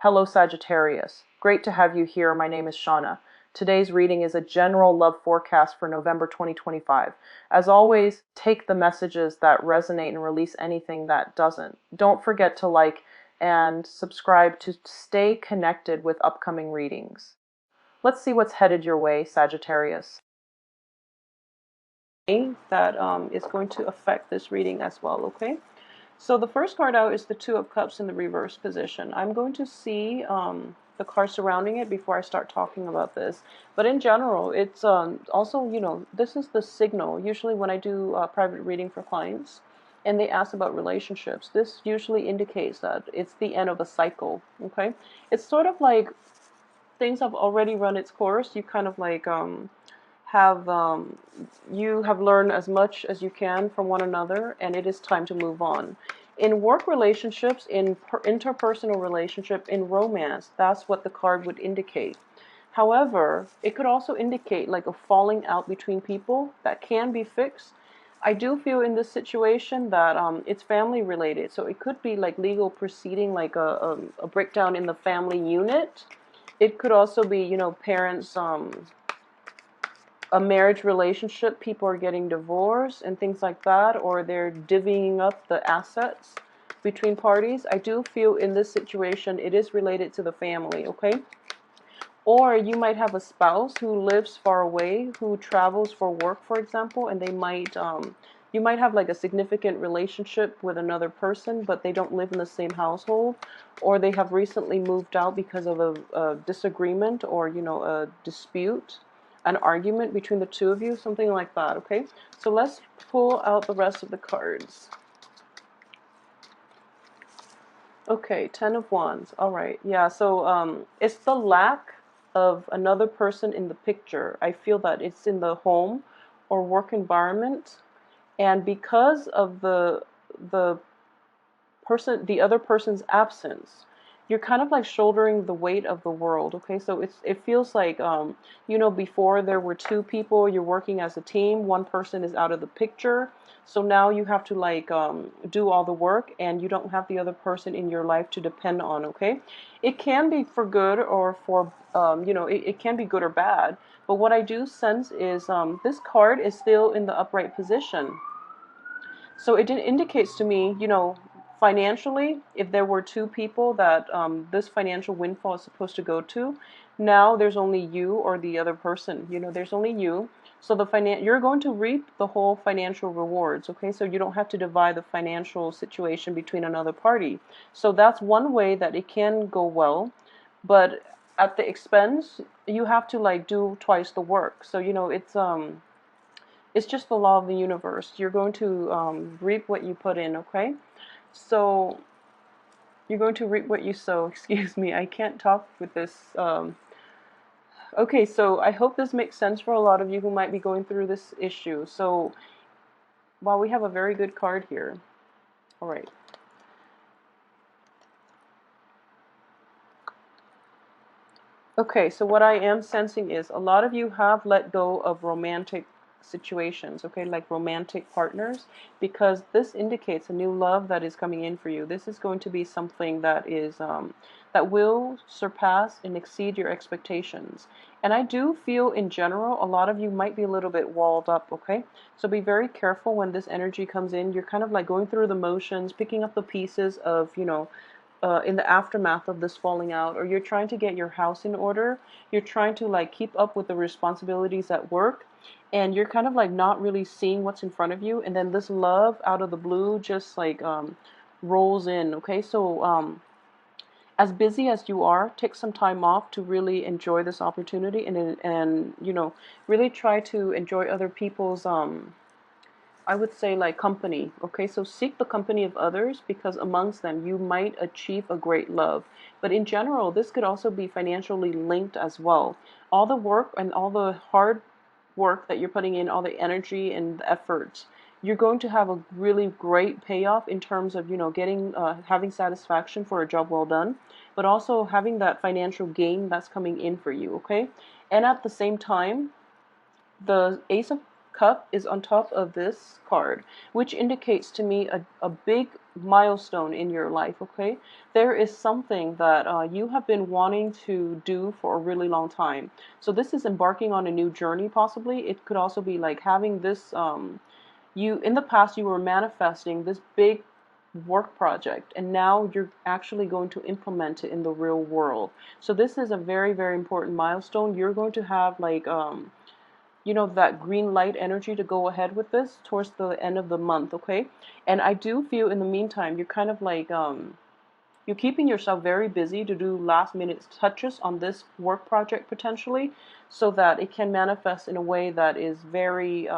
Hello Sagittarius. Great to have you here. My name is Shauna. Today's reading is a general love forecast for November 2025. As always, take the messages that resonate and release anything that doesn't. Don't forget to like and subscribe to stay connected with upcoming readings. Let's see what's headed your way, Sagittarius. That is going to affect this reading as well, okay? So the first card out is the Two of Cups in the reverse position. I'm going to see the card surrounding it before I start talking about this. But in general, it's also, this is the signal. Usually when I do private reading for clients and they ask about relationships, this usually indicates that it's the end of a cycle, okay? It's sort of like things have already run its course. You kind of like have you have learned as much as you can from one another, and it is time to move on. In work relationships, in interpersonal relationship, in romance, that's what the card would indicate. However, it could also indicate like a falling out between people that can be fixed. I do feel in this situation that it's family related, so it could be like legal proceeding, like a breakdown in the family unit. It could also be, parents a marriage relationship, people are getting divorced and things like that, or they're divvying up the assets between parties. I do feel in this situation it is related to the family, okay? Or you might have a spouse who lives far away, who travels for work, for example, and they might you might have like a significant relationship with another person, but they don't live in the same household, or they have recently moved out because of a disagreement, or a dispute, an argument between the two of you, something like that, okay? So let's pull out the rest of the cards. Okay, Ten of Wands. All right, yeah, so it's the lack of another person in the picture. I feel that it's in the home or work environment, and because of the the other person's absence, you're kind of like shouldering the weight of the world, okay? So it feels like before there were two people, you're working as a team, one person is out of the picture, so now you have to like do all the work, and you don't have the other person in your life to depend on, okay? It can be for good or for it can be good or bad, but what I do sense is this card is still in the upright position. So it indicates to me, financially, if there were two people that this financial windfall is supposed to go to, now there's only you or the other person. There's only you. So you're going to reap the whole financial rewards, okay? So you don't have to divide the financial situation between another party. So that's one way that it can go well, but at the expense, you have to like do twice the work. So it's just the law of the universe. You're going to reap what you put in, okay? So you're going to reap what you sow. Excuse me, I can't talk with this. Okay, so I hope this makes sense for a lot of you who might be going through this issue. So, wow, we have a very good card here. All right. Okay, so what I am sensing is a lot of you have let go of romantic situations, okay, like romantic partners, because this indicates a new love that is coming in for you. This is going to be something that is that will surpass and exceed your expectations. And I do feel in general a lot of you might be a little bit walled up, okay? So be very careful when this energy comes in. You're kind of like going through the motions, picking up the pieces of, in the aftermath of this falling out, or you're trying to get your house in order, you're trying to like keep up with the responsibilities at work, and you're kind of like not really seeing what's in front of you, and then this love out of the blue just like rolls in, okay? So as busy as you are, take some time off to really enjoy this opportunity, and really try to enjoy other people's I would say like company, okay? So seek the company of others, because amongst them you might achieve a great love. But in general, this could also be financially linked as well. All the work and all the hard work that you're putting in, all the energy and the efforts, you're going to have a really great payoff in terms of, getting, having satisfaction for a job well done, but also having that financial gain that's coming in for you, okay? And at the same time, the cup is on top of this card, which indicates to me a big milestone in your life, okay? There is something that you have been wanting to do for a really long time. So this is embarking on a new journey, possibly. It could also be like having this, you, in the past, you were manifesting this big work project, and now you're actually going to implement it in the real world. So this is a very, very important milestone. You're going to have like, that green light energy to go ahead with this towards the end of the month, okay? And I do feel in the meantime, you're kind of like, you're keeping yourself very busy to do last minute touches on this work project potentially, so that it can manifest in a way that is very,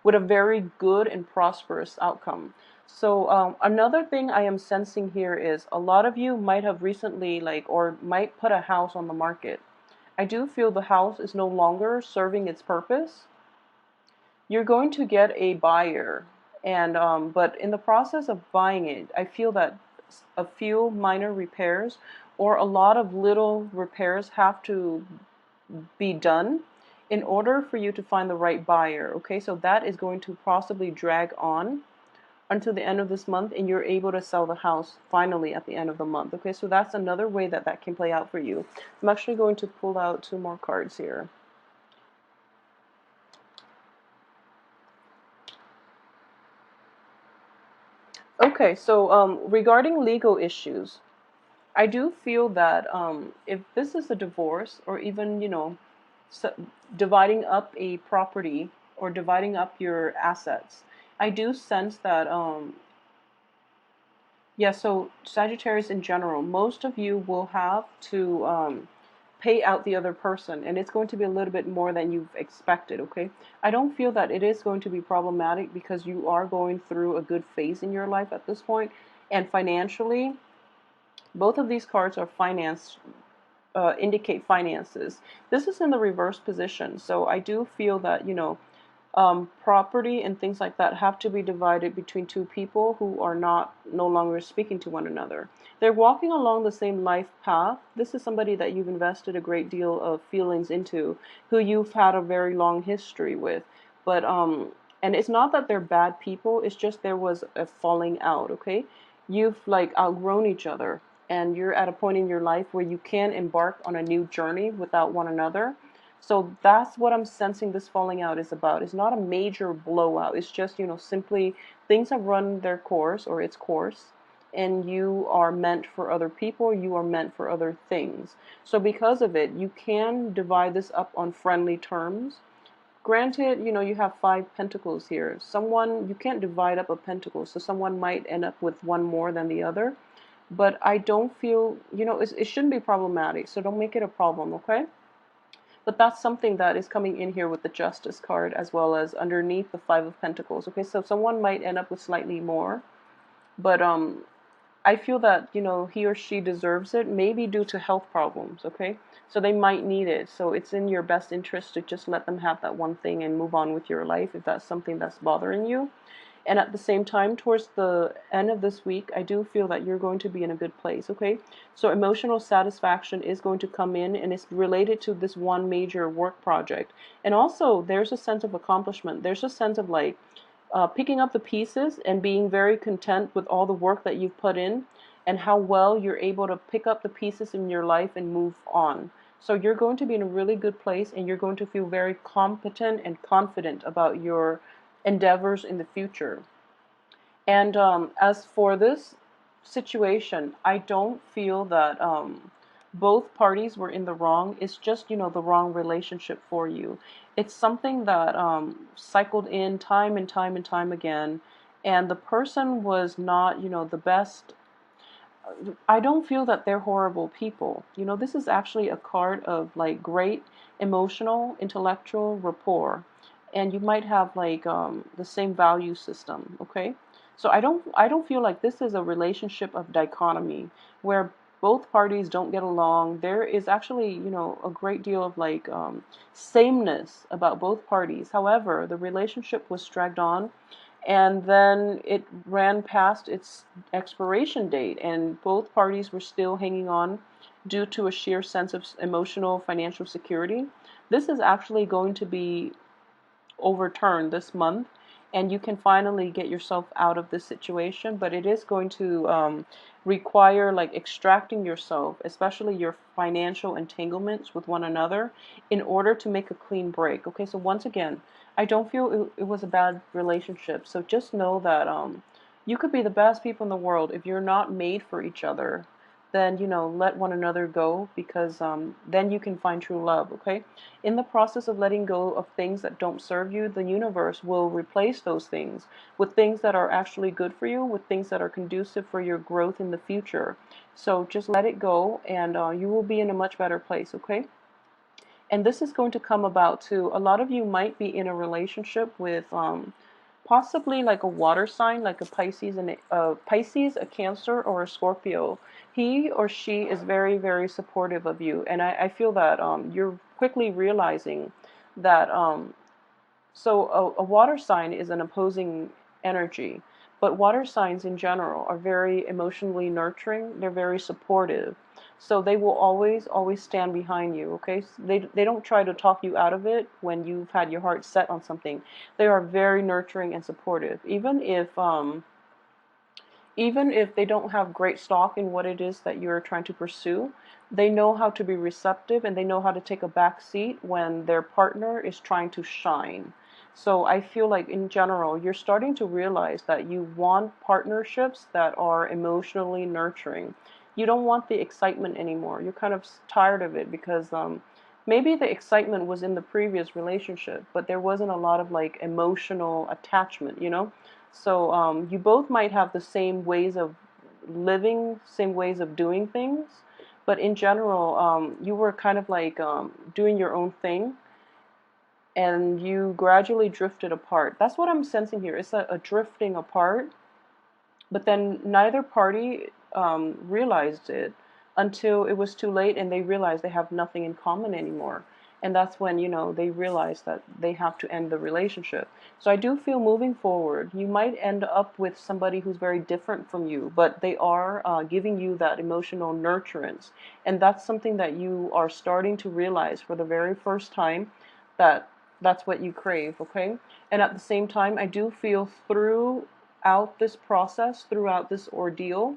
with a very good and prosperous outcome. So another thing I am sensing here is a lot of you might have recently like, or might put a house on the market. I do feel the house is no longer serving its purpose. You're going to get a buyer, and but in the process of buying it, I feel that a few minor repairs or a lot of little repairs have to be done in order for you to find the right buyer. Okay, so that is going to possibly drag on until the end of this month, and you're able to sell the house finally at the end of the month. Okay, so that's another way that that can play out for you. I'm actually going to pull out 2 more cards here. Okay, so regarding legal issues, I do feel that if this is a divorce, or even, so dividing up a property or dividing up your assets, I do sense that, yeah, so Sagittarius in general, most of you will have to pay out the other person, and it's going to be a little bit more than you've expected, okay? I don't feel that it is going to be problematic because you are going through a good phase in your life at this point, and financially, both of these cards are finance, indicate finances. This is in the reverse position, so I do feel that, property and things like that have to be divided between two people who are no longer speaking to one another. They're walking along the same life path. This is somebody that you've invested a great deal of feelings into, who you've had a very long history with. But and it's not that they're bad people, it's just there was a falling out, okay? You've like outgrown each other, and you're at a point in your life where you can embark on a new journey without one another. So that's what I'm sensing this falling out is about. It's not a major blowout. It's just, simply things have run their course or its course, and you are meant for other people. You are meant for other things. So because of it, you can divide this up on friendly terms. Granted, you have 5 pentacles here. You can't divide up a pentacle, so someone might end up with one more than the other. But I don't feel, it shouldn't be problematic, so don't make it a problem, okay? But that's something that is coming in here with the Justice card, as well as underneath the 5 of Pentacles. Okay, so someone might end up with slightly more, but I feel that, he or she deserves it, maybe due to health problems, okay? So they might need it. So it's in your best interest to just let them have that one thing and move on with your life if that's something that's bothering you. And at the same time, towards the end of this week, I do feel that you're going to be in a good place, okay? So emotional satisfaction is going to come in, and it's related to this one major work project. And also, there's a sense of accomplishment. There's a sense of like picking up the pieces and being very content with all the work that you've put in, and how well you're able to pick up the pieces in your life and move on. So you're going to be in a really good place, and you're going to feel very competent and confident about your endeavors in the future. And as for this situation, I don't feel that both parties were in the wrong. It's just, the wrong relationship for you. It's something that cycled in time and time and time again, and the person was not, the best. I don't feel that they're horrible people. This is actually a card of like great emotional, intellectual rapport, and you might have like the same value system. Okay, so I don't feel like this is a relationship of dichotomy where both parties don't get along. There is actually, a great deal of like sameness about both parties. However, the relationship was dragged on, and then it ran past its expiration date, and both parties were still hanging on due to a sheer sense of emotional financial security. This is actually going to be overturned this month, and you can finally get yourself out of this situation. But it is going to require like extracting yourself, especially your financial entanglements with one another, in order to make a clean break. Okay, so once again, I don't feel it was a bad relationship. So just know that you could be the best people in the world. If you're not made for each other, then let one another go, because then you can find true love. Okay, in the process of letting go of things that don't serve you, the universe will replace those things with things that are actually good for you, with things that are conducive for your growth in the future. So just let it go, and you will be in a much better place. Okay, and this is going to come about too. A lot of you might be in a relationship with possibly like a water sign, like a Pisces, and a Pisces, a Cancer, or a Scorpio. He or she is very, very supportive of you, and I feel that you're quickly realizing that a water sign is an opposing energy, but water signs in general are very emotionally nurturing. They're very supportive. So they will always, always stand behind you, okay? So they don't try to talk you out of it when you've had your heart set on something. They are very nurturing and supportive. Even if they don't have great stock in what it is that you're trying to pursue, they know how to be receptive, and they know how to take a back seat when their partner is trying to shine. So I feel like in general, you're starting to realize that you want partnerships that are emotionally nurturing. You don't want the excitement anymore. You're kind of tired of it, because maybe the excitement was in the previous relationship, but there wasn't a lot of like emotional attachment. So you both might have the same ways of living, same ways of doing things, but in general, you were kind of like doing your own thing, and you gradually drifted apart. That's what I'm sensing here. It's a drifting apart, but then neither party realized it until it was too late, and they realized they have nothing in common anymore. And that's when, they realize that they have to end the relationship. So I do feel moving forward, you might end up with somebody who's very different from you, but they are giving you that emotional nurturance. And that's something that you are starting to realize for the very first time, that that's what you crave, okay? And at the same time, I do feel throughout this process, throughout this ordeal,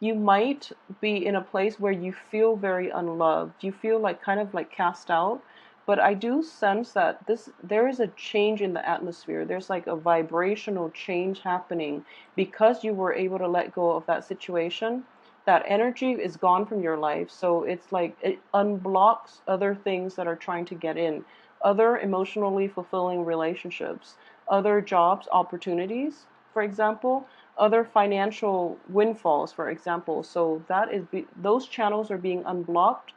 you might be in a place where you feel very unloved. You feel like kind of like cast out. But I do sense that there is a change in the atmosphere. There's like a vibrational change happening because you were able to let go of that situation. That energy is gone from your life. So it's like it unblocks other things that are trying to get in, other emotionally fulfilling relationships, other jobs, opportunities, for example, other financial windfalls, for example. So those channels are being unblocked,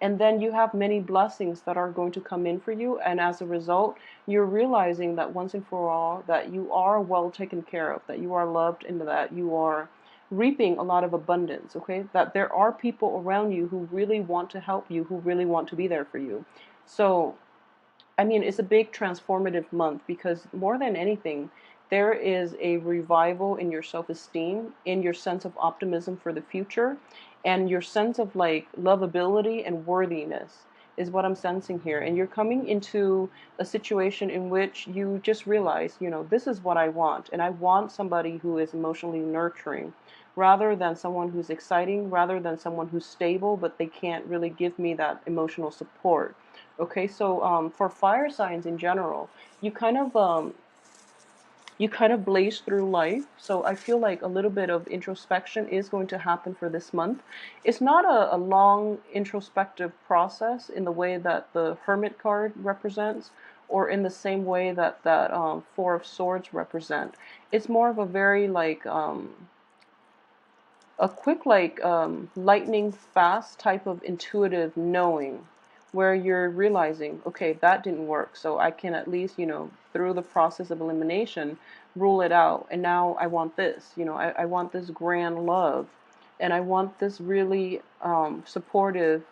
and then you have many blessings that are going to come in for you, and as a result, you're realizing that once and for all, that you are well taken care of, that you are loved, and that you are reaping a lot of abundance, okay? That there are people around you who really want to help you, who really want to be there for you. So I mean, it's a big transformative month, because more than anything, there is a revival in your self-esteem, in your sense of optimism for the future, and your sense of like lovability and worthiness is what I'm sensing here. And you're coming into a situation in which you just realize, this is what I want. And I want somebody who is emotionally nurturing, rather than someone who's exciting, rather than someone who's stable, but they can't really give me that emotional support. Okay, so for fire signs in general, you kind of blaze through life. So I feel like a little bit of introspection is going to happen for this month. It's not a long introspective process in the way that the Hermit card represents, or in the same way that Four of Swords represent. It's more of a very like a quick like lightning fast type of intuitive knowing, where you're realizing, okay, that didn't work, so I can at least, through the process of elimination, rule it out. And now I want this, I want this grand love, and I want this really supportive,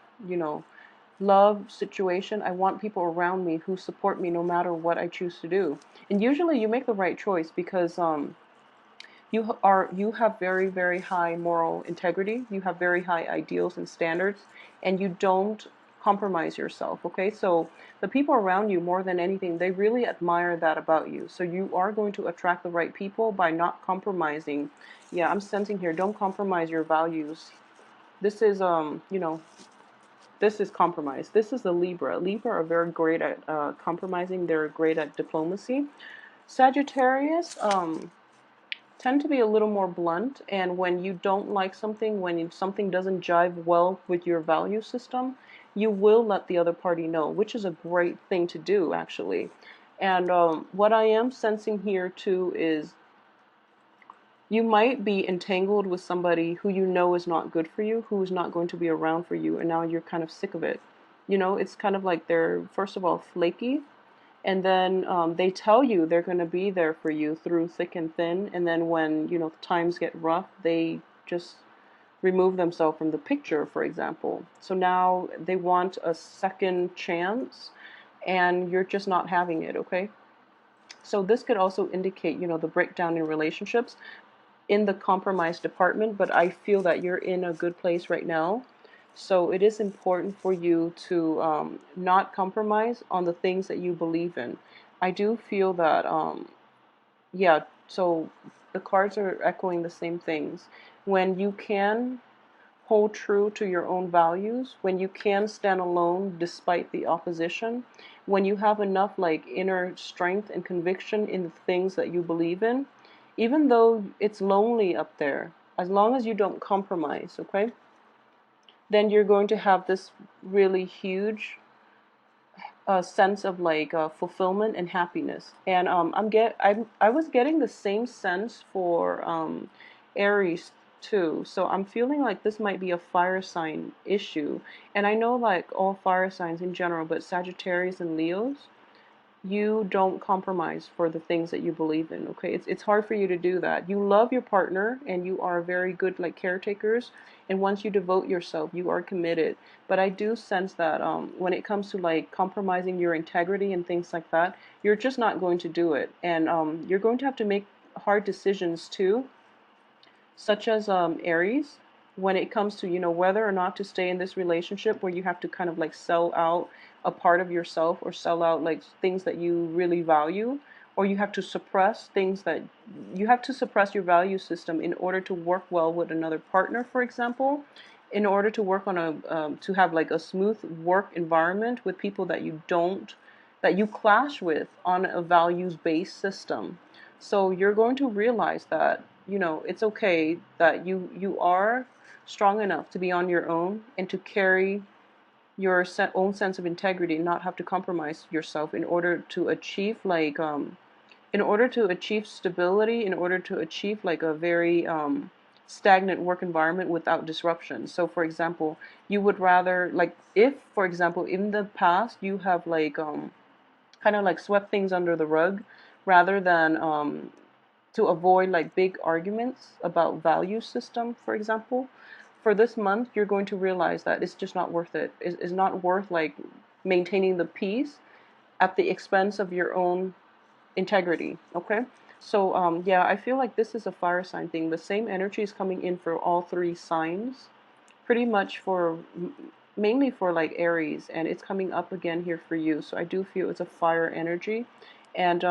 love situation. I want people around me who support me no matter what I choose to do. And usually you make the right choice, because you have very, very high moral integrity. You have very high ideals and standards, and you don't compromise yourself, okay? So the people around you, more than anything, they really admire that about you. So you are going to attract the right people by not compromising. Yeah, I'm sensing here, don't compromise your values. This is, this is compromise. This is the Libra. Libra are very great at compromising. They're great at diplomacy. Sagittarius, tend to be a little more blunt, and when you don't like something, when something doesn't jive well with your value system, you will let the other party know, which is a great thing to do, actually. And what I am sensing here too is you might be entangled with somebody who you know is not good for you, who is not going to be around for you, and now you're kind of sick of it. You know, it's kind of like they're, first of all, flaky, and then they tell you they're going to be there for you through thick and thin, and then when, you know, times get rough, they just remove themselves from the picture, for example. So now they want a second chance, and you're just not having it, okay? So this could also indicate, you know, the breakdown in relationships in the compromise department, but I feel that you're in a good place right now. So it is important for you to not compromise on the things that you believe in. I do feel that, yeah, so the cards are echoing the same things. When you can hold true to your own values, when you can stand alone despite the opposition, when you have enough like inner strength and conviction in the things that you believe in, even though it's lonely up there, as long as you don't compromise, okay, then you're going to have this really huge sense of like fulfillment and happiness. And I was getting the same sense for Aries too. So I'm feeling like this might be a fire sign issue. And I know like all fire signs in general, but Sagittarius and Leos, you don't compromise for the things that you believe in, okay? It's hard for you to do that. You love your partner and you are very good like caretakers, and once you devote yourself, you are committed. But I do sense that when it comes to like compromising your integrity and things like that, you're just not going to do it. And you're going to have to make hard decisions too, such as Aries, when it comes to, you know, whether or not to stay in this relationship where you have to kind of like sell out a part of yourself or sell out like things that you really value, or you have to suppress things that you have to suppress your value system in order to work well with another partner, for example, in order to work on a to have like a smooth work environment with people that you don't that you clash with on a values based system. So you're going to realize that, you know, it's okay that you are strong enough to be on your own and to carry your own sense of integrity and not have to compromise yourself in order to achieve like in order to achieve stability, in order to achieve like a very stagnant work environment without disruption. So for example, you would rather like, if for example in the past you have like kind of like swept things under the rug rather than to avoid like big arguments about value system, for example, for this month, you're going to realize that it's just not worth it. It's not worth like maintaining the peace at the expense of your own integrity. Okay. So yeah, I feel like this is a fire sign thing. The same energy is coming in for all three signs, pretty much for mainly for like Aries, and it's coming up again here for you. So I do feel it's a fire energy, and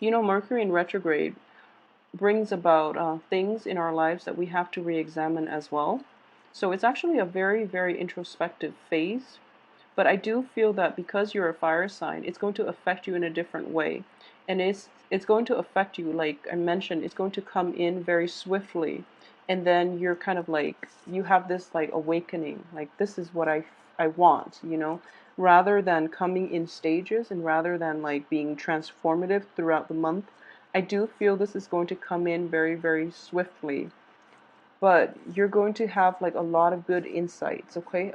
you know, Mercury in retrograde brings about things in our lives that we have to re-examine as well. So it's actually a very, very introspective phase. But I do feel that because you're a fire sign, it's going to affect you in a different way. And it's going to affect you, like I mentioned, it's going to come in very swiftly. And then you're kind of like, you have this like awakening, like this is what I want, you know, rather than coming in stages and rather than like being transformative throughout the month. I do feel this is going to come in very, very swiftly. But you're going to have like a lot of good insights, okay?